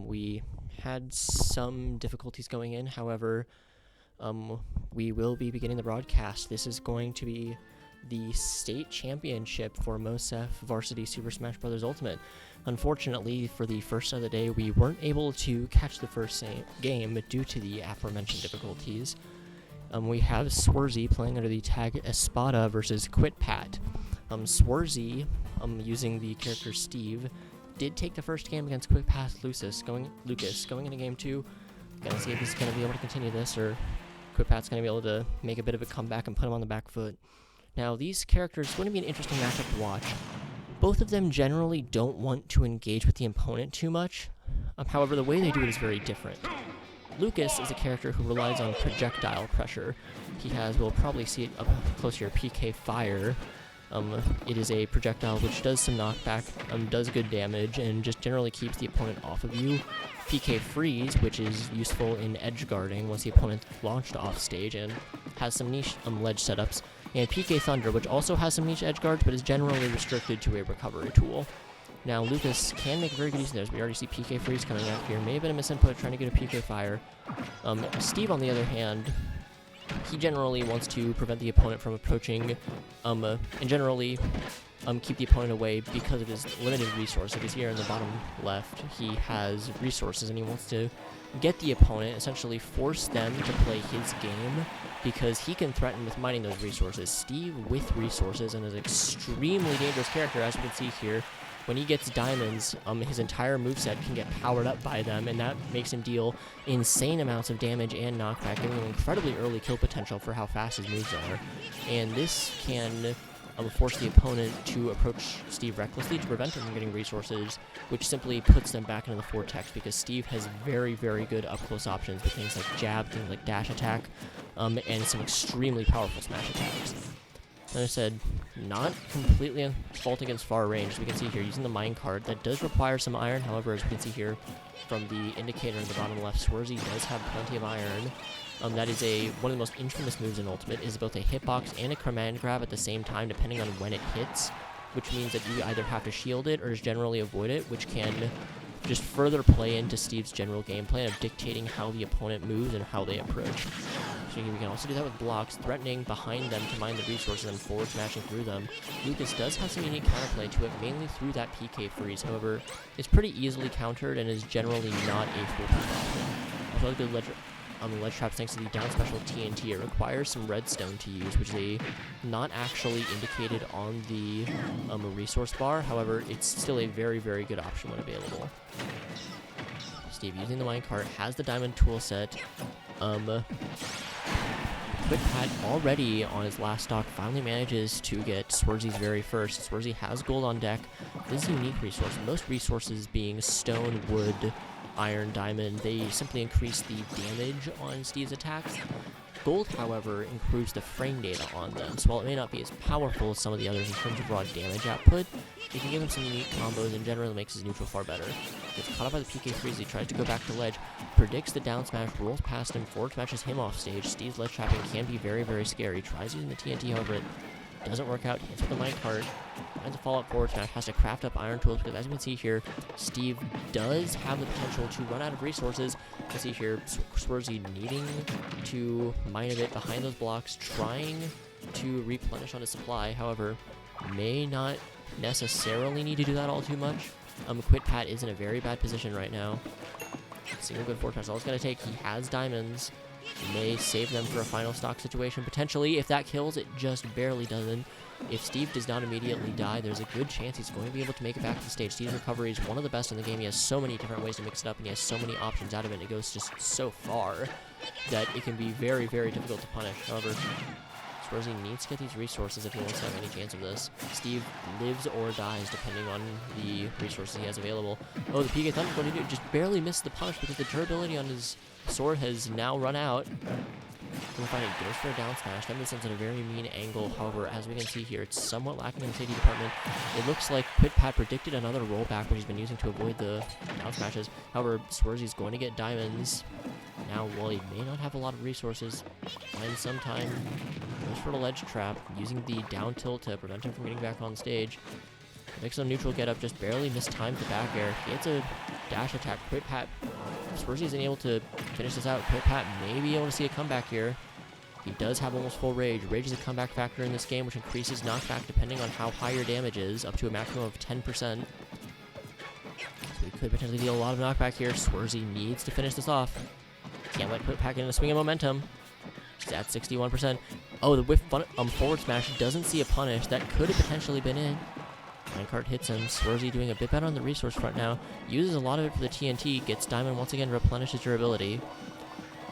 We had some difficulties going in, however, we will be beginning the broadcast. This is going to be the state championship for Mosef Varsity Super Smash Bros. Ultimate. Unfortunately, for the first of the day, we weren't able to catch the first game due to the aforementioned difficulties. We have Swarzy playing under the tag Espada versus QuitPat. Swarzy, using the character Steve, did take the first game against QuitPat Lucas, going into game 2. Gonna see if he's gonna be able to continue this, or QuitPat's gonna be able to make a bit of a comeback and put him on the back foot. Now, these characters are going to be an interesting matchup to watch. Both of them generally don't want to engage with the opponent too much. However, the way they do it is very different. Lucas is a character who relies on projectile pressure. He has, we'll probably see it up close here, PK Fire. It is a projectile which does some knockback, does good damage, and just generally keeps the opponent off of you. PK Freeze, which is useful in edge guarding once the opponent launched off stage and has some niche ledge setups. And PK Thunder, which also has some niche edge guards, but is generally restricted to a recovery tool. Now, Lucas can make very good use of those. We already see PK Freeze coming out here. May have been a misinput trying to get a PK Fire. Steve, on the other hand, he generally wants to prevent the opponent from approaching, and generally keep the opponent away because of his limited resources. Because here in the bottom left, he has resources, and he wants to get the opponent, essentially force them to play his game, because he can threaten with mining those resources. Steve, with resources, and is an extremely dangerous character, as you can see here. When he gets diamonds, his entire moveset can get powered up by them, and that makes him deal insane amounts of damage and knockback, giving him incredibly early kill potential for how fast his moves are. And this can force the opponent to approach Steve recklessly to prevent him from getting resources, which simply puts them back into the vortex, because Steve has very, very good up-close options with things like jab, things like dash attack, and some extremely powerful smash attacks. As I said, not completely a fault against far range. As we can see here, using the minecart, that does require some iron. However, as we can see here from the indicator in the bottom left, Swarzy does have plenty of iron. That is one of the most infamous moves in Ultimate, is both a hitbox and a command grab at the same time, depending on when it hits, which means that you either have to shield it or just generally avoid it, which can just further play into Steve's general game plan of dictating how the opponent moves and how they approach. So we can also do that with blocks, threatening behind them to mine the resources and forward smashing through them. Lucas does have some unique counterplay to it, mainly through that PK Freeze. However, it's pretty easily countered and is generally not a foolproof option. Also, good ledge traps thanks to the down special TNT. It requires some redstone to use, which is not actually indicated on the resource bar. However, it's still a very, very good option when available. Steve, using the minecart, has the diamond tool set. QuitPat already on his last stock finally manages to get Swarzy's very first. Swarzy has gold on deck. This is a unique resource. Most resources being stone, wood, iron, diamond, they simply increase the damage on Steve's attacks. Gold, however, improves the frame data on them, so while it may not be as powerful as some of the others in terms of raw damage output, it can give him some unique combos and generally makes his neutral far better. Gets caught up by the PK Freeze, he tries to go back to ledge, predicts the down smash, rolls past him, forward smashes him off stage. Steve's ledge trapping can be very, very scary. Tries using the TNT, however, it doesn't work out. Hits with the minecart, finds a follow-up forward smash, has to craft up iron tools, because as you can see here, Steve does have the potential to run out of resources. You can see here, Swarzy needing to mine a bit behind those blocks, trying to replenish on his supply, however, may not necessarily need to do that all too much. QuitPat is in a very bad position right now. Single good forward smash, all it's going to take. He has diamonds. May save them for a final stock situation, potentially. If that kills, it just barely doesn't. If Steve does not immediately die, there's a good chance he's going to be able to make it back to the stage. Steve's recovery is one of the best in the game. He has so many different ways to mix it up, and he has so many options out of it, and it goes just so far that it can be very, very difficult to punish. However, Swarzy needs to get these resources if he wants to have any chance of this. Steve lives or dies depending on the resources he has available. Oh, the PK Thunder, what did he do? Just barely missed the punish because the durability on his sword has now run out. We'll find it goes for a down smash. That moves at a very mean angle. However, as we can see here, it's somewhat lacking in the safety department. It looks like QuitPat predicted another rollback, which he's been using to avoid the down smashes. However, Swarzy's going to get diamonds. Now, while he may not have a lot of resources, finds some time, goes for the ledge trap, using the down tilt to prevent him from getting back on stage. Makes a neutral get up, just barely missed time to back air. He hits a dash attack. Quitpat, Swarzy isn't able to finish this out. Quitpat may be able to see a comeback here. He does have almost full rage. Rage is a comeback factor in this game, which increases knockback depending on how high your damage is, up to a maximum of 10%. So he could potentially deal a lot of knockback here. Swarzy needs to finish this off. Can't let Quitpat get in a swing of momentum. He's at 61%. Oh, the whiff forward smash doesn't see a punish. That could have potentially been it. Minecart hits him. Swarzy doing a bit better on the resource front now. Uses a lot of it for the TNT. Gets Diamond once again, replenishes durability.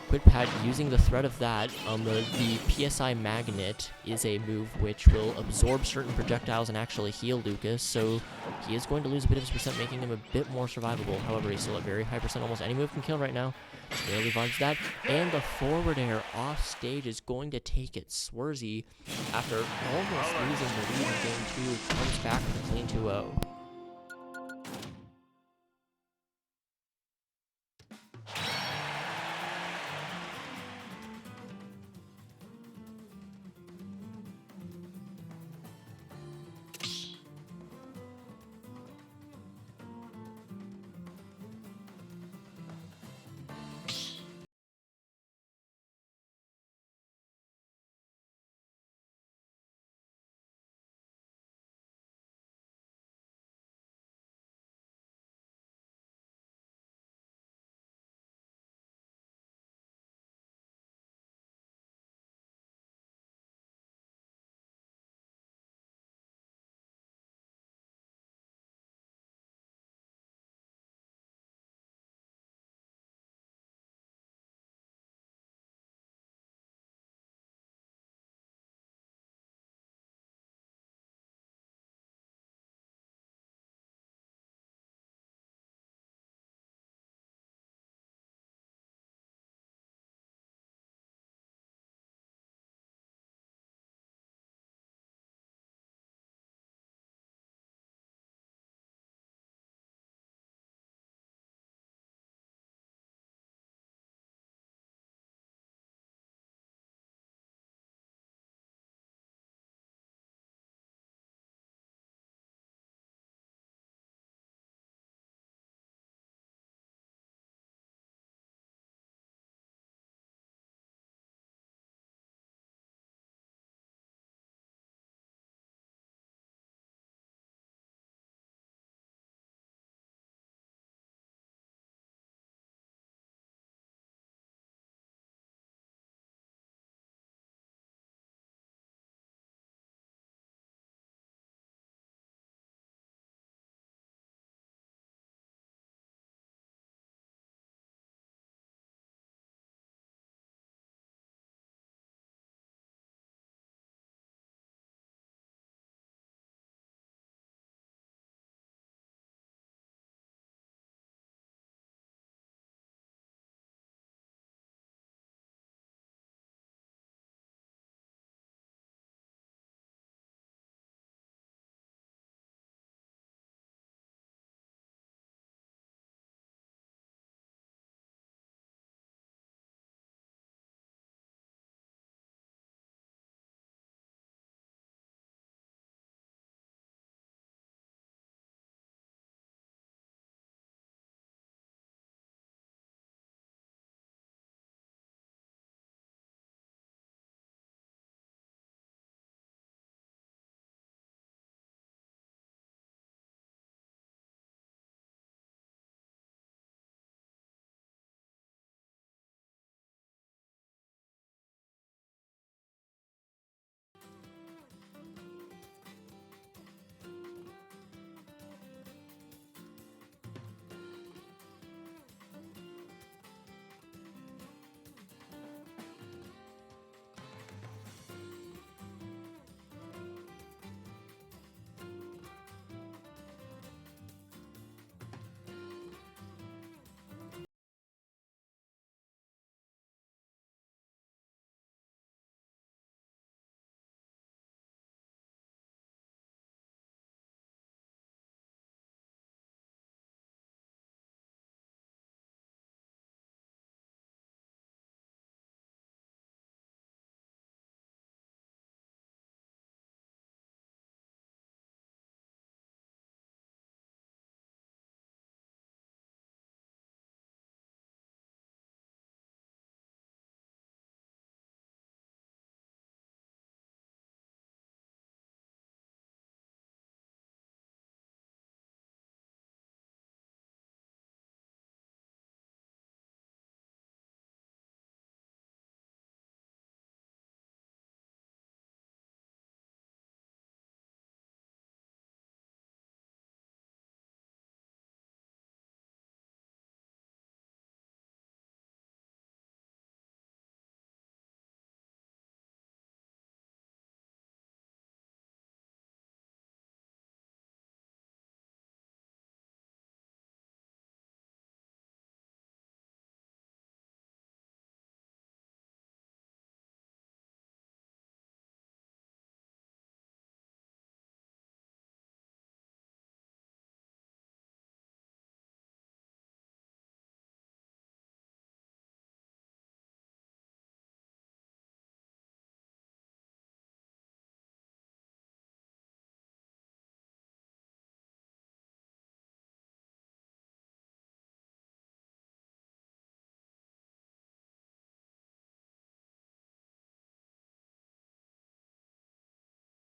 Quitpat using the threat of that. The PSI Magnet is a move which will absorb certain projectiles and actually heal Lucas, so he is going to lose a bit of his percent, making him a bit more survivable. However, he's still at very high percent. Almost any move can kill right now. Barely avoids that. And the forward air off stage is going to take it. Swarzy, after almost losing the lead in game 2, comes back with a clean 2-0.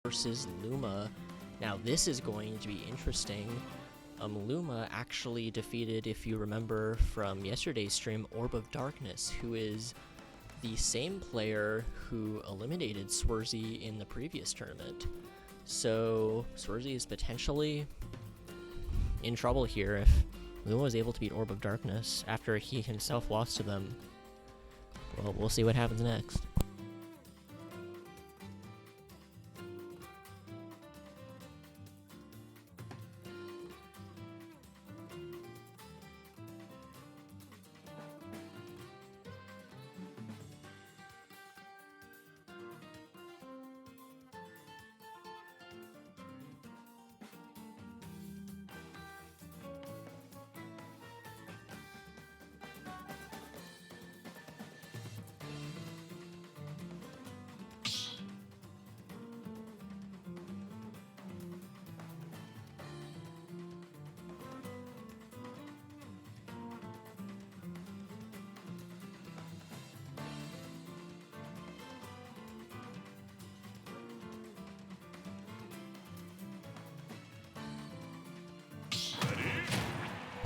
versus Luma. Now this is going to be interesting. Luma actually defeated, if you remember from yesterday's stream, Orb of Darkness, who is the same player who eliminated Swarzy in the previous tournament. So Swarzy is potentially in trouble here if Luma was able to beat Orb of Darkness after he himself lost to them. Well, we'll see what happens next.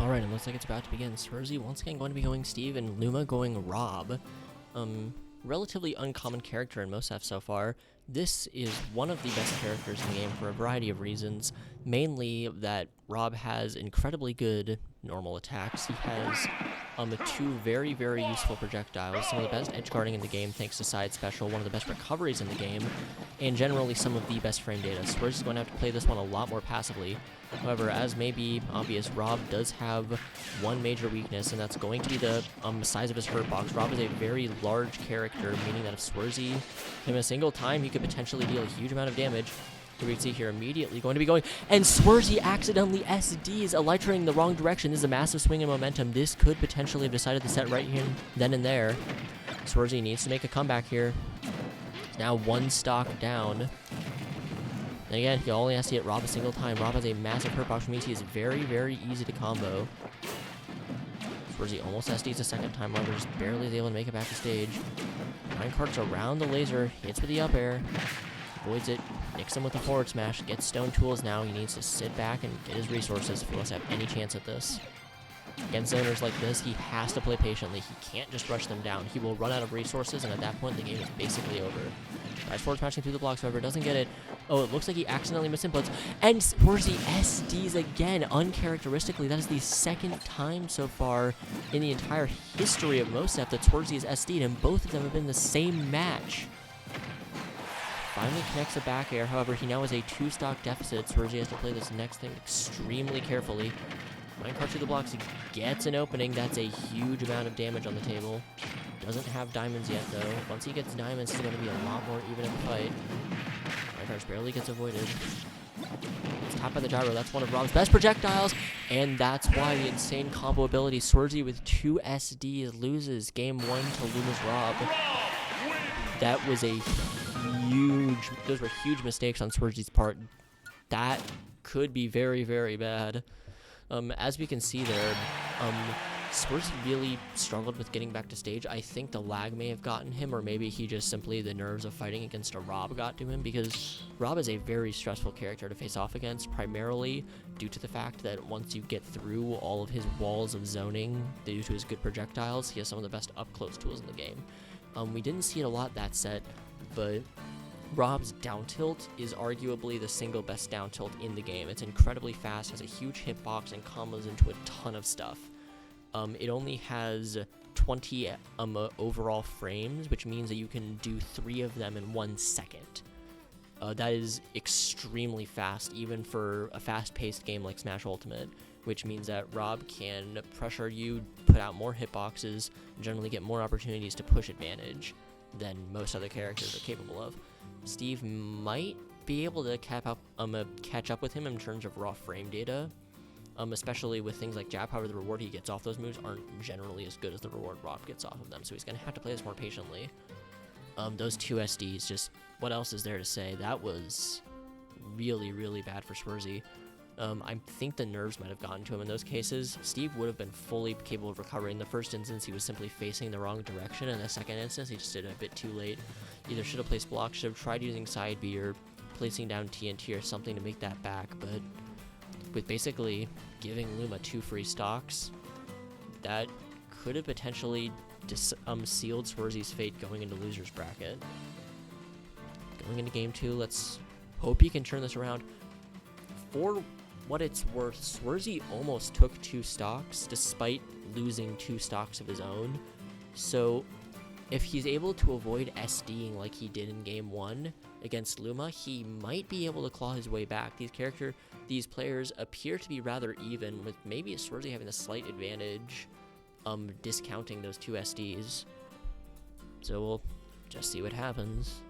Alright, it looks like it's about to begin. Swarzy once again going to be going Steve, and Luma going Rob. Relatively uncommon character in Mosef so far. This is one of the best characters in the game for a variety of reasons. Mainly that Rob has incredibly good normal attacks. He has two very, very useful projectiles, some of the best edge guarding in the game thanks to side special, one of the best recoveries in the game, and generally some of the best frame data. Swarzy going to have to play this one a lot more passively. However, as may be obvious, Rob does have one major weakness, and that's going to be the size of his hurt box. Rob is a very large character, meaning that if Swarzy hit him a single time, he could potentially deal a huge amount of damage. We can see here immediately going to be going, and Swarzy accidentally SDs, elytraing the wrong direction. This is a massive swing in momentum. This could potentially have decided the set right here, then and there. Swarzy needs to make a comeback here. Now one stock down. And again, he only has to hit Rob a single time. Rob has a massive hurt box, which means he is very, very easy to combo. Swarzy almost SDs a second time. Rob just barely is able to make it back to stage. Minecart's around the laser, hits with the up air, avoids it, nicks him with the forward smash, gets stone tools now. He needs to sit back and get his resources if he wants to have any chance at this. Against zoners like this, he has to play patiently. He can't just rush them down. He will run out of resources, and at that point, the game is basically over. Tries forward smashing through the blocks, however, doesn't get it. Oh, it looks like he accidentally missed inputs. And Swarzy SDs again, uncharacteristically. That is the second time so far in the entire history of Mosef that Swarzy is SD'd, and both of them have been the same match. Finally connects a back air, however, he now has a 2-stock deficit. Swarzy has to play this next thing extremely carefully. Minecart through the blocks, he gets an opening. That's a huge amount of damage on the table. Doesn't have diamonds yet, though. Once he gets diamonds, he's going to be a lot more even in the fight. Minecart barely gets avoided. It's tapped by the gyro. That's one of Rob's best projectiles, and that's why the insane combo ability. Swarzy with 2 SDs loses game 1 to Luma's Rob. That was a huge... Those were huge mistakes on Swarzy's part. That could be very, very bad. As we can see there, Swarzy really struggled with getting back to stage. I think the lag may have gotten him, or maybe he just simply, the nerves of fighting against a Rob got to him, because Rob is a very stressful character to face off against, primarily due to the fact that once you get through all of his walls of zoning, due to his good projectiles, he has some of the best up-close tools in the game. We didn't see it a lot that set, but Rob's down tilt is arguably the single best down tilt in the game. It's incredibly fast, has a huge hitbox, and combos into a ton of stuff. It only has 20 overall frames, which means that you can do 3 of them in 1 second. That is extremely fast, even for a fast-paced game like Smash Ultimate, which means that Rob can pressure you, put out more hitboxes, and generally get more opportunities to push advantage than most other characters are capable of. Steve might be able to catch up with him in terms of raw frame data, especially with things like jab. However, the reward he gets off those moves aren't generally as good as the reward Rob gets off of them, so he's going to have to play this more patiently. Those 2 SDs, just what else is there to say? That was really, really bad for Swarzy. I think the nerves might have gotten to him in those cases. Steve would have been fully capable of recovering. In the first instance, he was simply facing the wrong direction. In the second instance, he just did it a bit too late. Either should have placed blocks, should have tried using side B, or placing down TNT or something to make that back, but with basically giving Luma 2 free stocks, that could have potentially sealed Swerzy's fate going into loser's bracket. Going into game 2, let's hope he can turn this around. For what it's worth, Swerzy almost took 2 stocks despite losing 2 stocks of his own. So if he's able to avoid SDing like he did in game 1 against Luma, he might be able to claw his way back. These players appear to be rather even, with maybe Swerzy having a slight advantage, discounting those 2 SDs. So we'll just see what happens.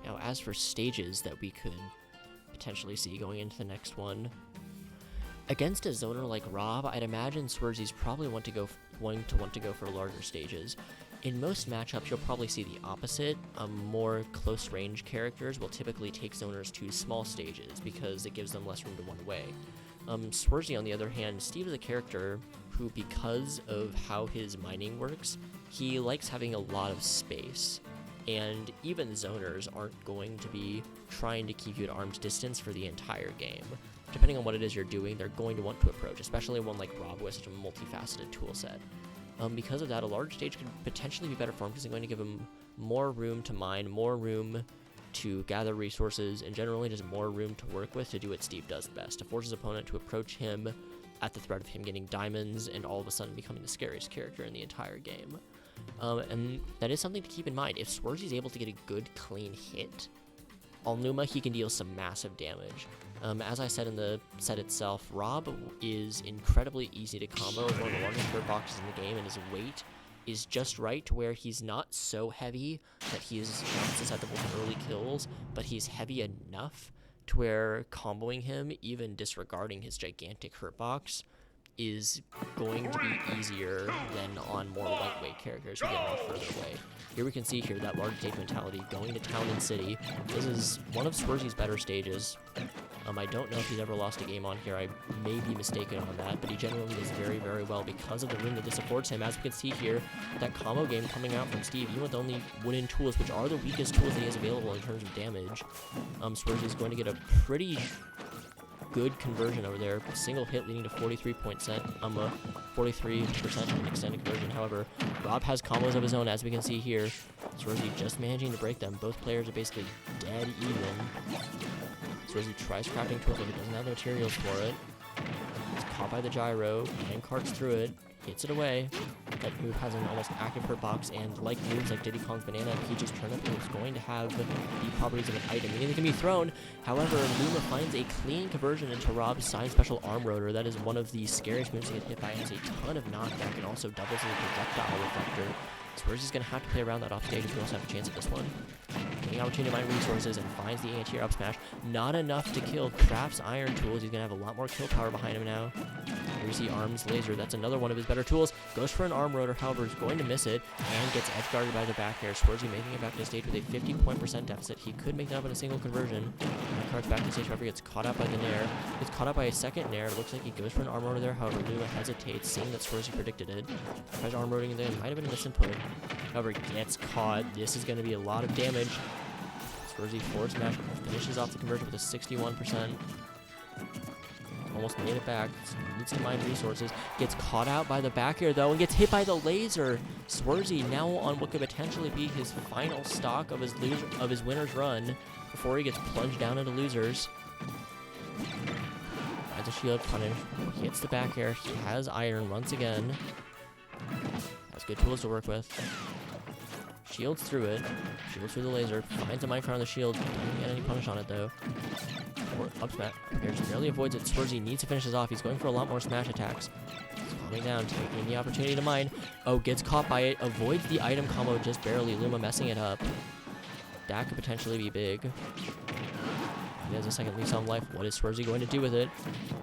Now, as for stages that we could potentially see going into the next one, against a zoner like Rob, I'd imagine Swerzy's probably want to go for larger stages. In most matchups, you'll probably see the opposite. More close-range characters will typically take zoners to small stages because it gives them less room to run away. Swerzy, on the other hand, Steve is a character who, because of how his mining works, he likes having a lot of space. And even zoners aren't going to be trying to keep you at arm's distance for the entire game. Depending on what it is you're doing, they're going to want to approach, especially one like Rob with such a multifaceted toolset. Because of that, a large stage could potentially be better for him because it's going to give him more room to mine, more room to gather resources, and generally just more room to work with to do what Steve does best, to force his opponent to approach him at the threat of him getting diamonds and all of a sudden becoming the scariest character in the entire game. And that is something to keep in mind. If Swerzy's able to get a good, clean hit on Luma, he can deal some massive damage. As I said in the set itself, Rob is incredibly easy to combo as one of the largest hurt boxes in the game, and his weight is just right to where he's not so heavy that he is not susceptible to early kills, but he's heavy enough to where comboing him, even disregarding his gigantic hurt box, is going to be easier than on more lightweight characters who get much further away. Here we can see that large stage mentality going to town and city. This is one of Swerzy's better stages. I don't know if he's ever lost a game on here. I may be mistaken on that, but he generally does very, very well because of the room that this affords him. As we can see here, that combo game coming out from Steve, even with only wooden tools, which are the weakest tools that he has available in terms of damage, Swerzy's going to get a pretty good conversion over there. A single hit leading to 43% in extended conversion. However, Rob has combos of his own, as we can see here. Swerzy just managing to break them. Both players are basically dead even. Swerzy tries crafting tools, but he doesn't have the materials for it. He's caught by the gyro, and carts through it, hits it away. That move has an almost active hurt box, and like moves like Diddy Kong's Banana and Peach's Turnip, it's going to have the properties of an item, meaning it can be thrown. However, Luma finds a clean conversion into Rob's Sign Special Arm Rotor. That is one of the scariest moves to get hit by. It has a ton of knockback and also doubles as a projectile reflector. Swerzy's going to have to play around that off stage if he wants to have a chance at this one. Getting opportunity to mine resources and finds the anti-air up smash. Not enough to kill. Crafts iron tools. He's going to have a lot more kill power behind him now. Here we see Arms Laser. That's another one of his better tools. Goes for an arm rotor, however, is going to miss it and gets edge guarded by the back air. Swerzy making it back to stage with a 50% deficit. He could make that up in a single conversion. And cards back to stage, however, gets caught up by the Nair. Gets caught up by a second Nair. It looks like he goes for an arm rotor there. However, Luma hesitates, seeing that Swerzy predicted it. Tries arm rotoring there. Might have been a misinput. However, gets caught. This is going to be a lot of damage. Swerzy forward smash finishes off the conversion with a 61%. Almost made it back. Needs to mine resources. Gets caught out by the back air though and gets hit by the laser. Swerzy now on what could potentially be his final stock of his winner's run before he gets plunged down into losers. Finds a shield punish. Hits the back air. He has iron once again. Has good tools to work with. Shields through it. Shields through the laser. Finds a mine on the shield. Doesn't get any punish on it though. Or up smash. Just barely avoids it. Swerzy needs to finish this off. He's going for a lot more smash attacks. He's calming down, taking the opportunity to mine. Oh, gets caught by it. Avoids the item combo just barely. Luma messing it up. That could potentially be big. He has a second lease on life. What is Swarzy going to do with it?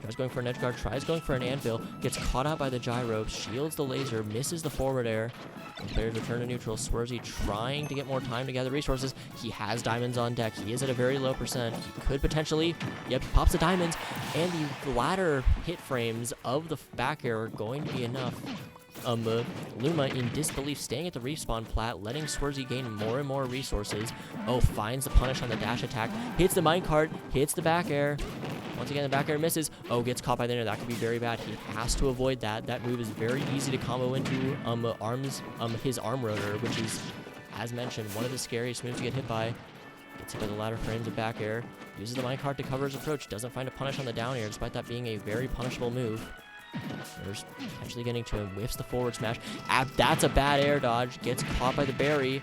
Tries going for an edge guard, tries going for an anvil, gets caught out by the gyro, shields the laser, misses the forward air. Players return to neutral. Swarzy trying to get more time to gather resources. He has diamonds on deck. He is at a very low percent. He could potentially, yep, he pops the diamonds, and the latter hit frames of the back air are going to be enough. Luma in disbelief, staying at the respawn plat, letting Swarzy gain more and more resources. Oh, finds the punish on the dash attack, hits the minecart, hits the back air. Once again, the back air misses. Oh, gets caught by the air. That could be very bad. He has to avoid that. That move is very easy to combo into his arm rotor, which is, as mentioned, one of the scariest moves to get hit by. Gets hit by the ladder frames of back air. Uses the minecart to cover his approach. Doesn't find a punish on the down air, despite that being a very punishable move. There's potentially getting to him. Whiffs the forward smash. That's a bad air dodge. Gets caught by the berry.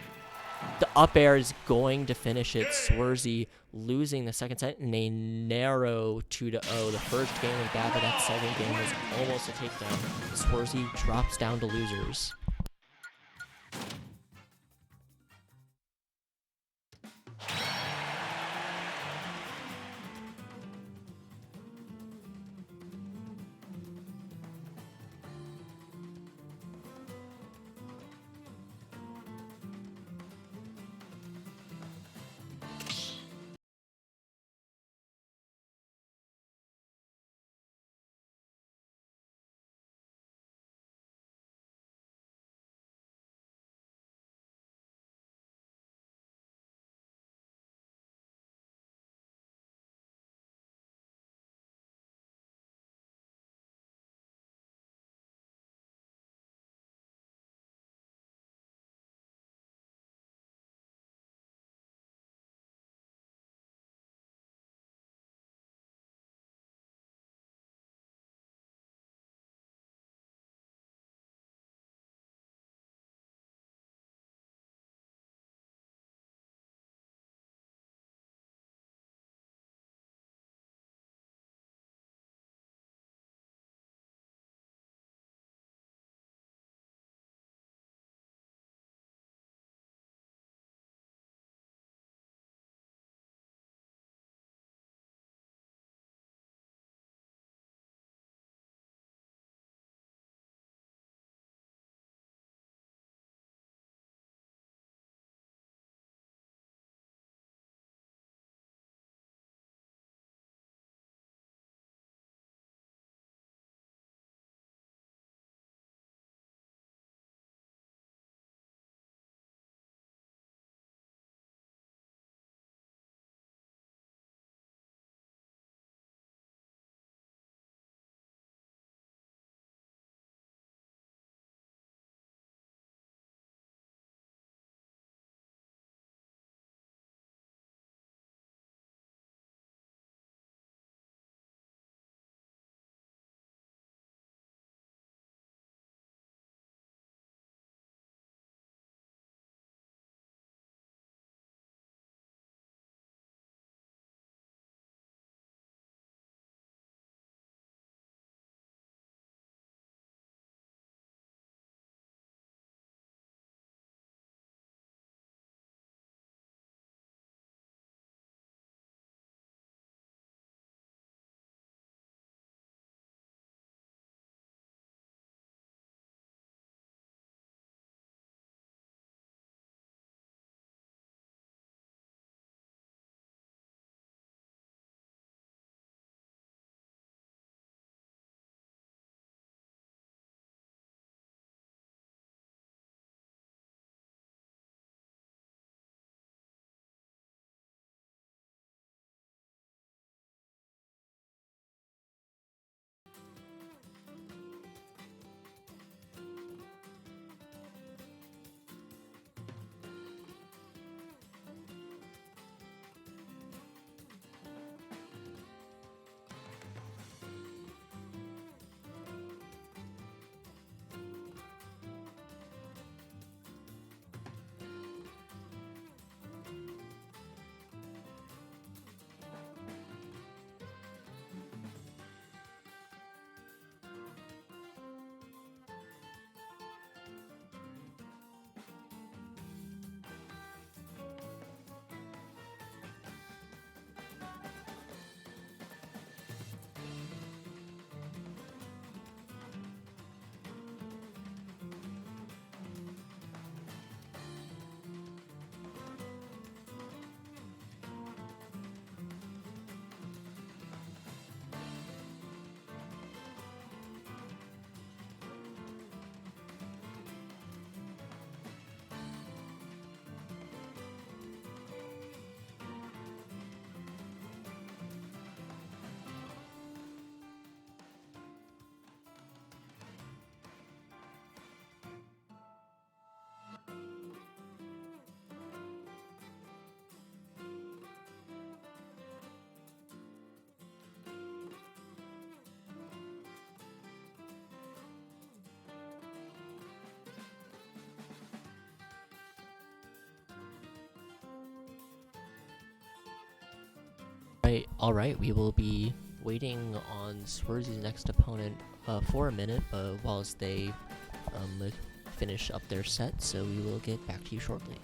The up air is going to finish it. Swarzy losing the second set in a narrow 2-0. The first game was bad, but that second game was almost a takedown. Swarzy drops down to losers. All right. We will be waiting on Swerzy's next opponent for a minute, whilst they finish up their set. So we will get back to you shortly.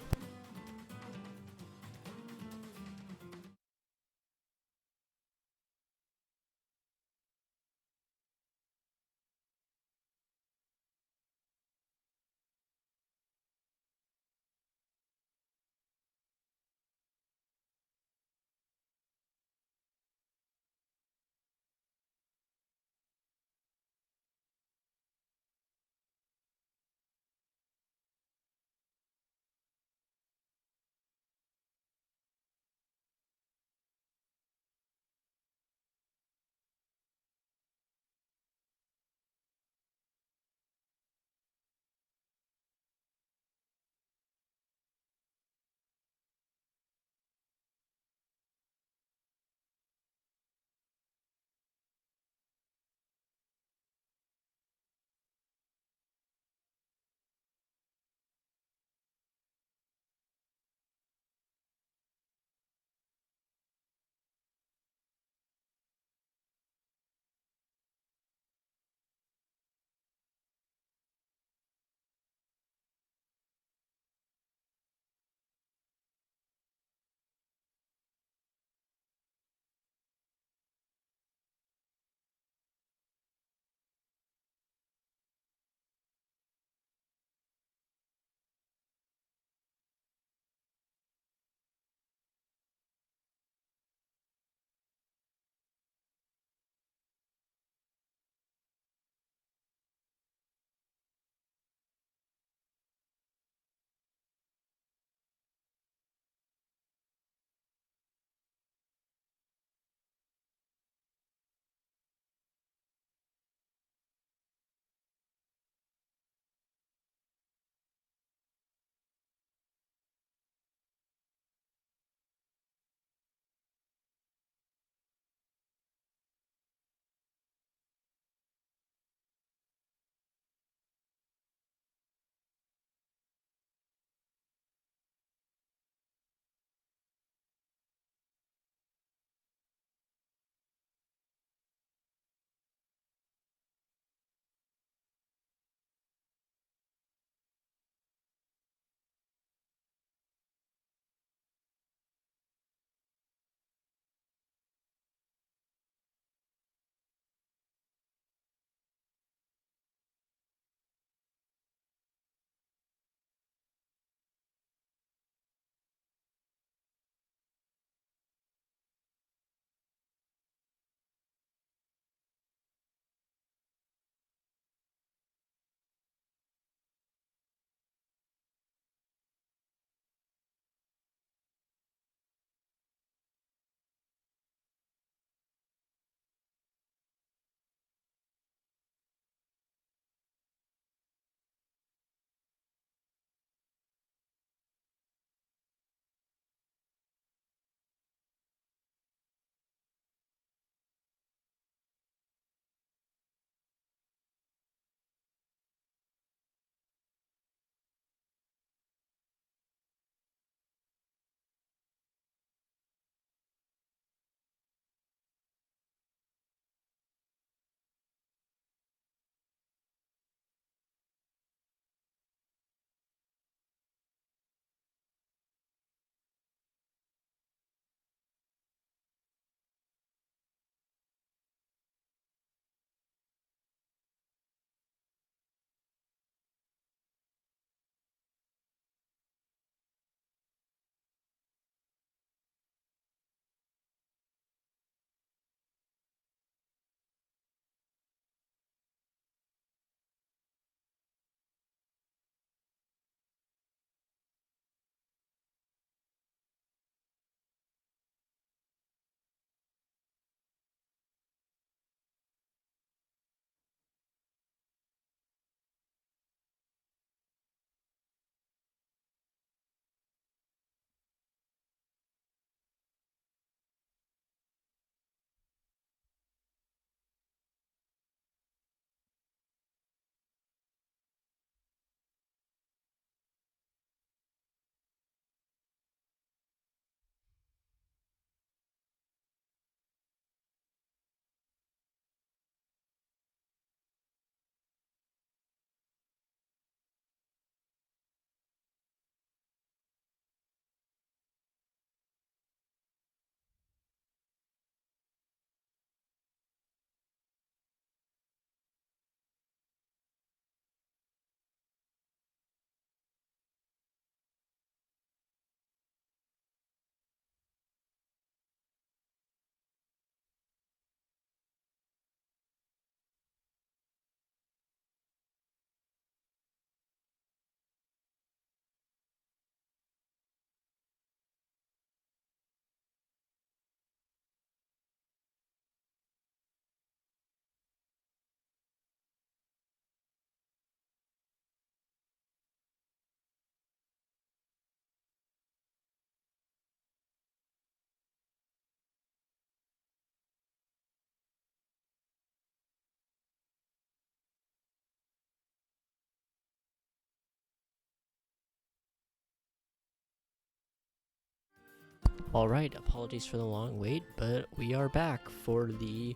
Alright, apologies for the long wait, but we are back for the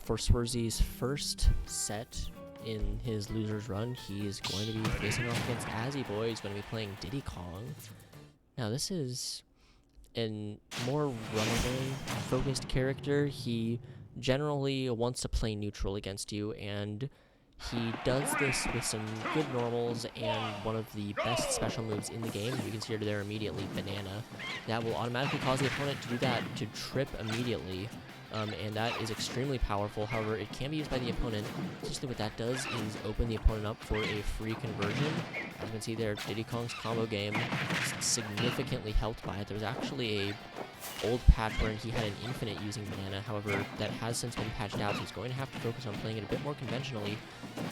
for Swerzy's first set in his loser's run. He's going to be facing off against Azzyboy. He's going to be playing Diddy Kong. Now this is a more run-away focused character. He generally wants to play neutral against you, and he does this with some good normals and one of the best special moves in the game. You can see her there immediately, Banana. That will automatically cause the opponent to do that, to trip immediately. And that is extremely powerful. However, it can be used by the opponent. Essentially what that does is open the opponent up for a free conversion. As you can see there, Diddy Kong's combo game is significantly helped by it. There was actually a old patch where he had an infinite using Banana. However, that has since been patched out, so he's going to have to focus on playing it a bit more conventionally.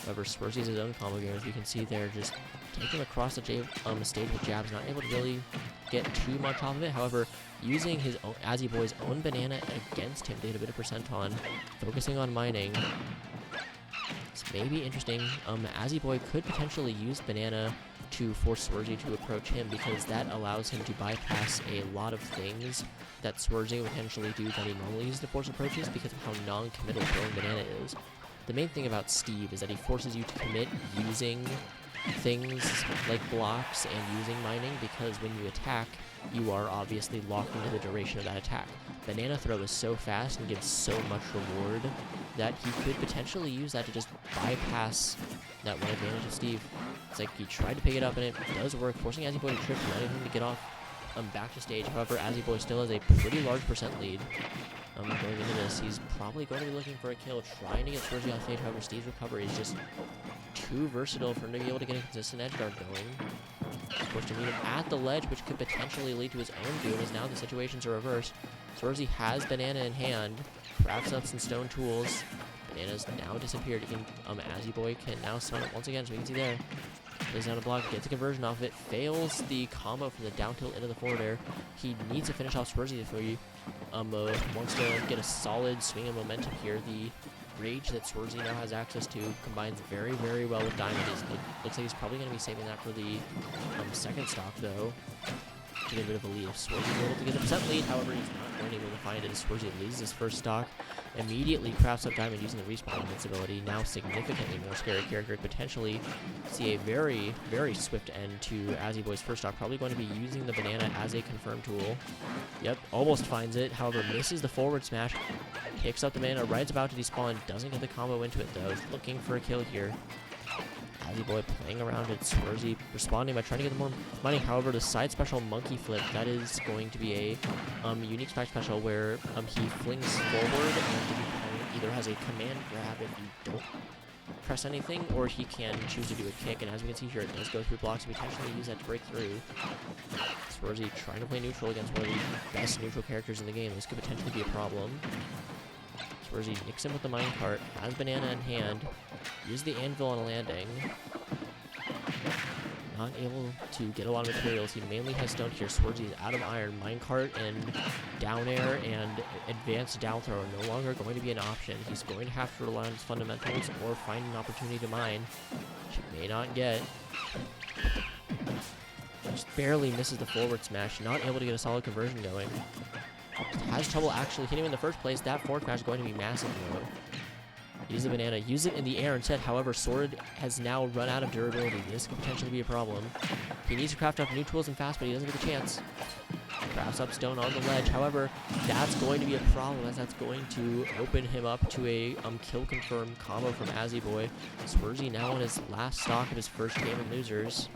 However, Swerzy has his own combo game, as you can see there, just taking across the stage with jabs, not able to really get too much off of it. However, using his own, Azzyboy's own Banana against him to get a bit of percent on, focusing on mining. It's maybe interesting. Azzyboy could potentially use Banana to force Swerzy to approach him, because that allows him to bypass a lot of things that Swerzy would potentially do that he normally uses to force approaches, because of how non-committal throwing Banana is. The main thing about Steve is that he forces you to commit using things like blocks and using mining, because when you attack, you are obviously locked into the duration of that attack. Banana throw is so fast and gives so much reward that he could potentially use that to just bypass that one advantage of Steve. It's like he tried to pick it up and it does work, forcing Azzyboy to trip, letting him to get off back to stage. However, Azzyboy still has a pretty large percent lead. Going into this, he's probably going to be looking for a kill, trying to get Swerzy off stage. However, Steve's recovery is just too versatile for him to be able to get a consistent edge guard going. Forced to meet him at the ledge, which could potentially lead to his own doom, as now the situations are reversed. Swerzy has Banana in hand, crafts up some stone tools. Banana's now disappeared. Azzyboy can now summon it once again, so we can see there. Plays down a block, gets a conversion off of it, fails the combo from the down tilt into the forward air. He needs to finish off Swerzy before he wants to get a solid swing of momentum here. The rage that Swerzy now has access to combines very, very well with Diamond. Looks like he's probably going to be saving that for the second stock, though, to get a bit of a lead. If Swerzy's able to get a percent lead, however, he's not going to be able to find it as Swerzy loses his first stock. Immediately crafts up Diamond using the respawn invincibility. Now significantly more scary character. Potentially see a very, very swift end to Azzyboy's first stock. Probably going to be using the Banana as a confirm tool. Yep, almost finds it. However, misses the forward smash. Picks up the Banana, right about to despawn. Doesn't get the combo into it, though. He's looking for a kill here. Azzyboy playing around at Swerzy, responding by trying to get more mining. However, the side special Monkey Flip, that is going to be a unique side special where he flings forward and the opponent either has a command grab if you don't press anything, or he can choose to do a kick. And as we can see here, it does go through blocks, and potentially use that to break through. Swerzy trying to play neutral against one of the best neutral characters in the game. This could potentially be a problem. Swerzy nicks him with the minecart, has Banana in hand, uses the anvil on a landing. Not able to get a lot of materials. He mainly has stone here. Swerzy is out of iron. Minecart and down air and advanced down throw are no longer going to be an option. He's going to have to rely on his fundamentals or find an opportunity to mine, which he may not get. Just barely misses the forward smash, not able to get a solid conversion going. Has trouble actually hitting him in the first place. That forward smash is going to be massive, though. Use the Banana, use it in the air instead. However, Sword has now run out of durability. This could potentially be a problem. He needs to craft up new tools and fast, but he doesn't get the chance. Crafts up stone on the ledge. However, that's going to be a problem, as that's going to open him up to a kill confirm combo from Azzyboy. Swerzy now on his last stock of his first game of losers.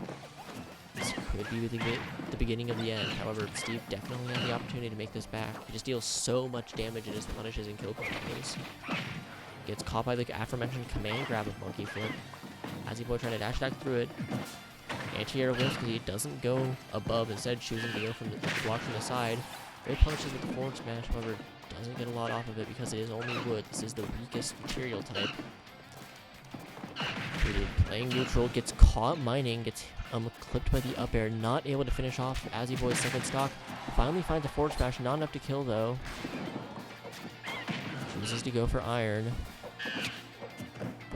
This could be the beginning of the end. However, Steve definitely had the opportunity to make this back. He just deals so much damage in his punishes and kill combos. Gets caught by the aforementioned command grab of Monkey Flip. Azzyboy trying to dash attack through it. Anti-air lifts because he doesn't go above, instead choosing to go from the block from the side. Great punishes with the forward smash, however, doesn't get a lot off of it because it is only wood. This is the weakest material type. Playing neutral, gets caught mining, gets clipped by the up air, not able to finish off Azzyboy's second stock. Finally finds a forward smash, not enough to kill though. Chooses to go for iron.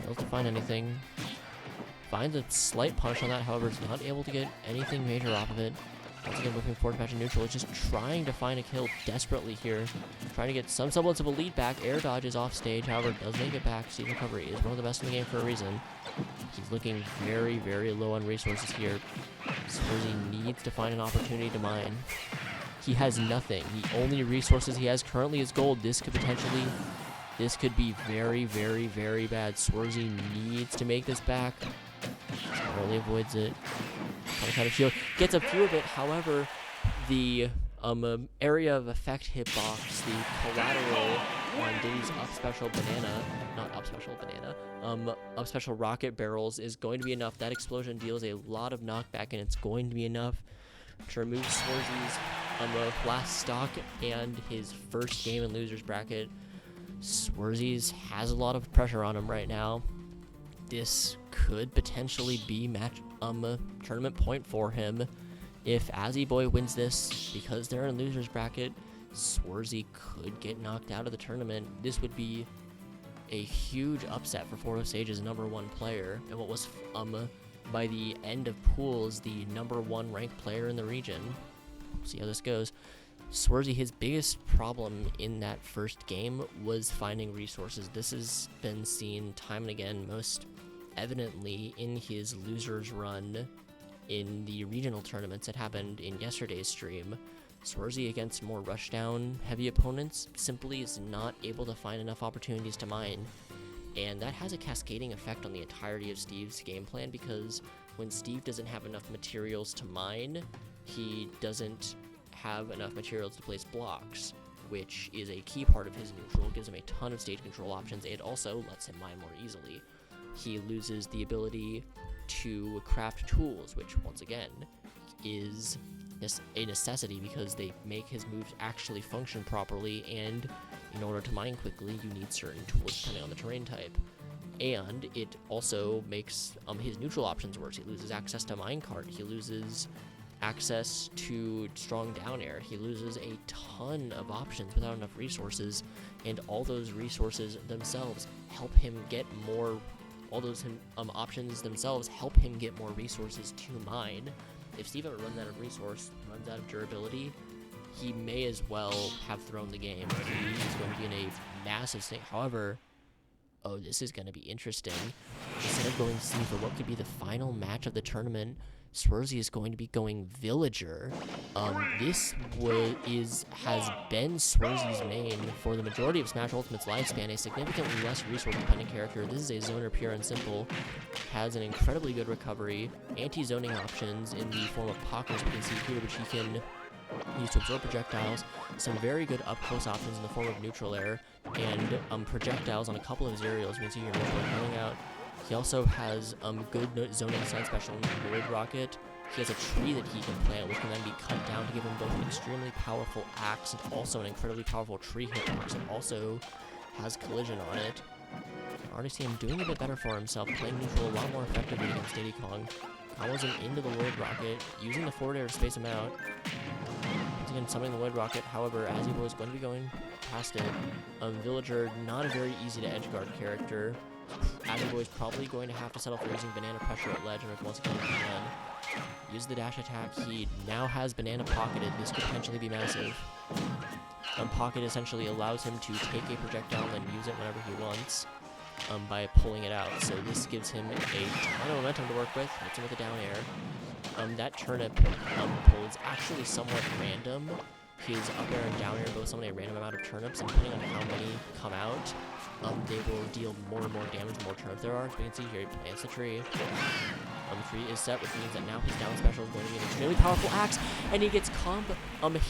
Fails to find anything. Finds a slight punch on that, however, is not able to get anything major off of it. Once again, whipping forward patch in neutral, is just trying to find a kill desperately here. Trying to get some semblance of a lead back. Air dodge is off stage, however, does make it back. Steve's recovery is one of the best in the game for a reason. He's looking very, very low on resources here. Swarzy needs to find an opportunity to mine. He has nothing. The only resources he has currently is gold. This could be very, very, very bad. Swarzy needs to make this back. Barely avoids it. Kind of shield. Gets a few of it, however, the area of effect hitbox, the collateral on Diddy's up special rocket barrels is going to be enough. That explosion deals a lot of knockback, and it's going to be enough to remove Swarzy's last stock and his first game in losers bracket. Swarzy's has a lot of pressure on him right now. This could potentially be tournament point for him. If Azzyboy wins this, because they're in a losers bracket, Swarzy could get knocked out of the tournament. This would be a huge upset for Fort Osage's #1 player, and what was by the end of pools the #1 ranked player in the region. See how this goes. Swarzy, his biggest problem in that first game was finding resources. This has been seen time and again, most evidently in his losers run in the regional tournaments that happened in yesterday's stream. Swarzy, against more rushdown heavy opponents, simply is not able to find enough opportunities to mine. And that has a cascading effect on the entirety of Steve's game plan, because when Steve doesn't have enough materials to mine, he doesn't have enough materials to place blocks, which is a key part of his neutral. It gives him a ton of stage control options. It also lets him mine more easily. He loses the ability to craft tools, which once again is a necessity because they make his moves actually function properly, and in order to mine quickly you need certain tools depending on the terrain type. And it also makes his neutral options worse. He loses access to minecart, he loses access to strong down air, he loses a ton of options without enough resources, and all those resources themselves help him get more. All those options themselves help him get more resources to mine. If Steve ever runs out of resource, runs out of durability, he may as well have thrown the game. He's going to be in a massive state. However, this is going to be interesting. Instead of going Steve for what could be the final match of the tournament, Swarzy is going to be going Villager. This has been Swarzy's main for the majority of Smash Ultimate's lifespan, a significantly less resource-dependent character. This is a zoner pure and simple, has an incredibly good recovery, anti-zoning options in the form of pockets we can see here, which he can use to absorb projectiles, some very good up-close options in the form of neutral air, and projectiles on a couple of his aerials. You can see here coming out. He also has good zoning side special in the Void Rocket. He has a tree that he can plant, which can then be cut down to give him both an extremely powerful axe and also an incredibly powerful tree hitbox. It also has collision on it. You can already see him doing a bit better for himself, playing neutral a lot more effectively against Diddy Kong. Combos him into the Void Rocket, using the forward air to space him out. Once again, summoning the Void Rocket. However, Azzyboy is going to be going past it. Villager, not a very easy to edgeguard character. Azzyboy is probably going to have to settle for using banana pressure at ledge, and if once again he can use the dash attack, he now has banana pocketed. This could potentially be massive. Pocket essentially allows him to take a projectile and use it whenever he wants by pulling it out. So this gives him a ton of momentum to work with. Hits him with a down air. That turnip pull is actually somewhat random. His up air and down air both summon a random amount of turnips, and depending on how many come out, they will deal more and more damage the more turnips there are. So we can see here he plants the tree. The tree is set, which means that now his down special is going to be an extremely powerful axe, and he gets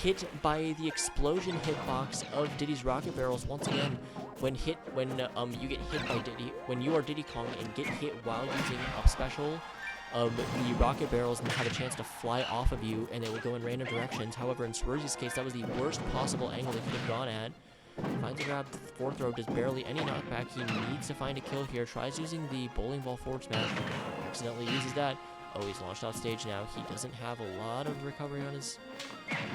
hit by the explosion hitbox of Diddy's rocket barrels once again. When you get hit by Diddy, when you are Diddy Kong and get hit while using up special, the rocket barrels have a chance to fly off of you, and they will go in random directions. However, in Swarzy's case, that was the worst possible angle they could have gone at. Finds a grab, forward throw, does barely any knockback. He needs to find a kill here. Tries using the bowling ball forward smash. Accidentally uses that. Oh, he's launched off stage now. He doesn't have a lot of recovery on his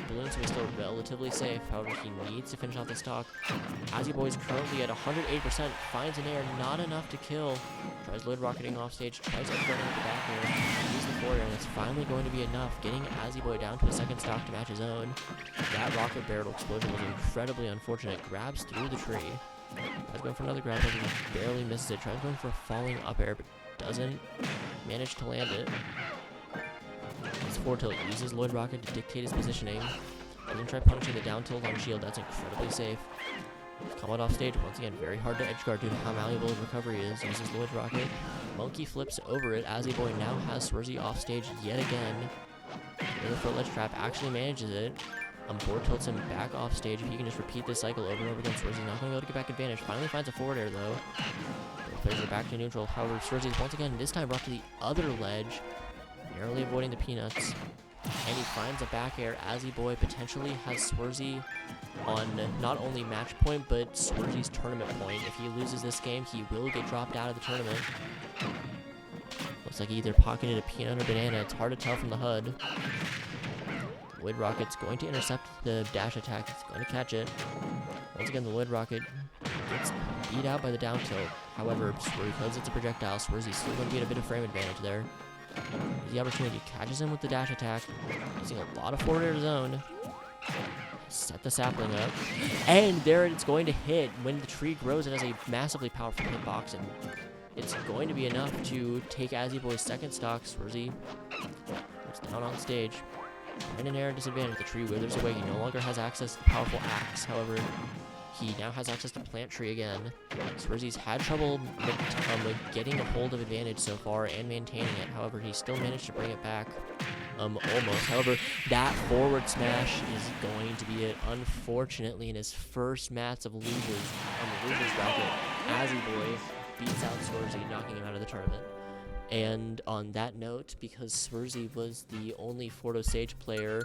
balloon, so he's still relatively safe. However, he needs to finish off the stock. Azzyboy is currently at 108%, finds an air, not enough to kill. Tries load rocketing off stage, tries to run with the back air, uses the forward air, and it's finally going to be enough, getting Azzyboy down to a second stock to match his own. That rocket barrel explosion was incredibly unfortunate. Grabs through the tree. Tries going for another grab, but he barely misses it. Tries going for a falling up air, but doesn't manage to land it. His forward tilt uses Lloyd Rocket to dictate his positioning. Doesn't try punishing the down tilt on shield. That's incredibly safe. Combat off stage, once again, very hard to edgeguard due to how malleable his recovery is. Uses Lloyd Rocket. Monkey flips over it. Azzyboy now has Swarzy off stage yet again. Looking for a ledge trap, actually manages it. Forward tilts him back off stage. If he can just repeat this cycle over and over again, Swarzy's not going to be able to get back advantage. Finally finds a forward air though. Both players are back to neutral. However, Swarzy's once again, this time brought to the other ledge, narrowly avoiding the peanuts. And he finds a back air. Azzyboy potentially has Swarzy on not only match point, but Swarzy's tournament point. If he loses this game, he will get dropped out of the tournament. Looks like he either pocketed a peanut or banana. It's hard to tell from the HUD. Lloyd Rocket's going to intercept the dash attack. It's going to catch it. Once again, the Lloyd Rocket gets beat out by the down tilt. However, because it's a projectile, Swarzy's still going to get a bit of frame advantage there. The opportunity catches him with the dash attack, using a lot of forward air zone. Set the sapling up, and there it's going to hit. When the tree grows, it has a massively powerful hitbox, and it's going to be enough to take Azzyboy's second stock. Swarzy looks down on stage. And an air disadvantage. The tree withers away. He no longer has access to the powerful axe. However, he now has access to plant tree again. Swarzy's had trouble getting a hold of advantage so far and maintaining it. However, he still managed to bring it back. Almost. However, that forward smash is going to be it. Unfortunately, in his first match of losers on the losers bracket, Azzyboy beats out Swarzy, knocking him out of the tournament. And on that note, because Swarzy was the only Fordo Sage player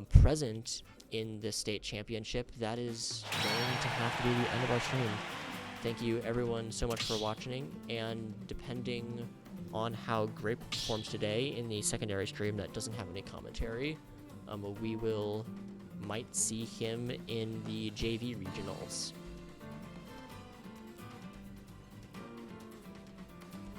present in the state championship, that is going to have to be the end of our stream. Thank you everyone so much for watching, and depending on how Grape performs today in the secondary stream that doesn't have any commentary, we might see him in the JV regionals.